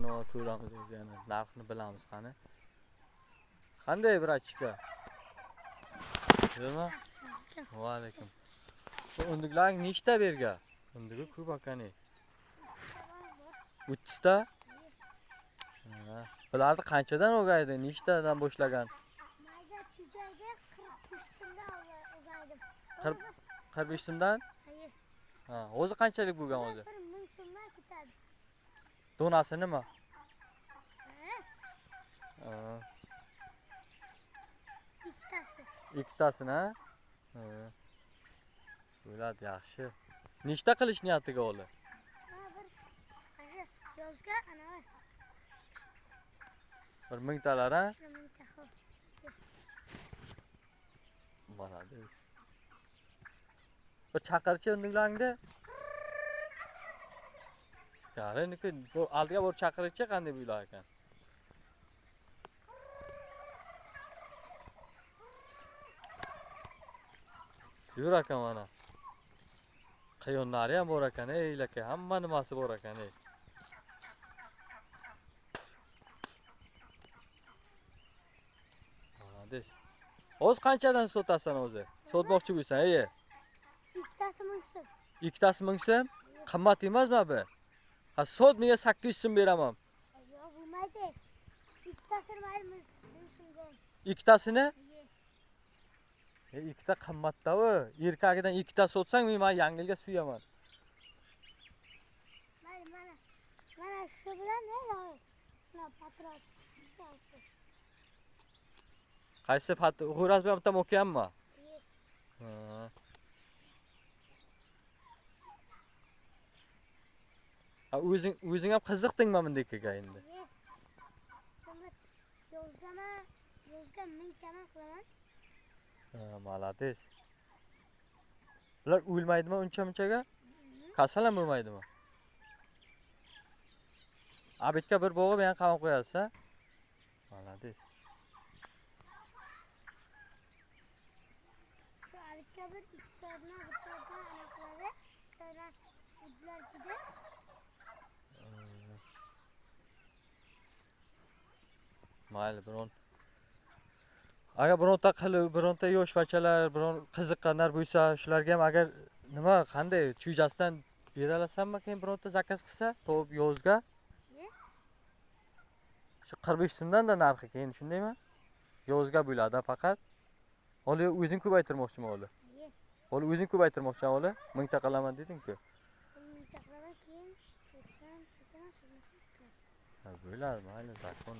nima ko'ramiz yana narxini bilamiz qani. Qanday brachka? Nima? Va alaykum. Bu undiklar nechta berga? Undigi ko'p akani. 30 ta? Ha. Bularni qanchadan o'gaydi? Nechtadan boshlagan? Mayda chujayga 45 so'mdan o'gaydim. 45 so'mdan? Ha, o'zi qanchalik bo'lgan o'zi? 1000 so'mdan ketadi. Donasi nima? Ha. Ikkitasini, ha? Ha. Bo'ladi, yaxshi. Nechta qilish niyatiga o'li? Yozga ana 1000 talar, ha? 1000 ta. Bo'ladi. Bir chaqirchi undinglaringda. Qariniki bu aldiga borib chaqirchi qanday bo'lar ekan? Yur ekan mana. Qayonlari ham bor ekan, aka, hamma nimasi bor ekan, Bo'ladi. O'z qanchadan sotasan o'zi? Sotmoqchi bo'lsan, Ikkitasi 1000 so'm. Ikkitasi 1000 so'm? Qimmat emasmi bu? Ha, sot menga 800 so'm beraman. Yo'q, bo'lmaydi. Ikkitasini mayli 1000 so'mga. Ikkitasini? Ikkita qimmatda-ku. Erkagidan ikkita sotsang, men yangilga suyaman. Mayli, mana shu bilan mana patron. Qaysi xo'raz bilan bitta o'qiyanmi? Ha. Ha, o'zing ham qiziqdingmi bundayga endi? Yozga 1000 taman qilaman. Ha, malades. Bular o'lmaydimi uncha-munchaga? Kasal ham bo'lmaydimi? Abitga bir bo'g'ib yana qamab qo'yasiz, ha? Malades. Shu abitga bir 2 soatdan 1 soatdan aniqladi. Sonra udlar juda. Mayli, biron. Agar bironta qilib, bironta yosh bachalar, biron qiziqqanlar bo'lsa, shularga ham agar nima, qanday chujasidan bera olasanmi, keyin bironta zakaz qilsa, to'p yozga. Shu 45 so'mdan da narxi keyin, shundaymi? Yozga bo'ladi faqat. O'li o'zing ko'paytirmoqchimi o'li? O'li o'zing ko'paytirmoqchisan o'li? 1000 ta qilaman deding-ku. 1000 ta qilaman keyin sotsam. Ha, bo'ladi, mayli, zakon.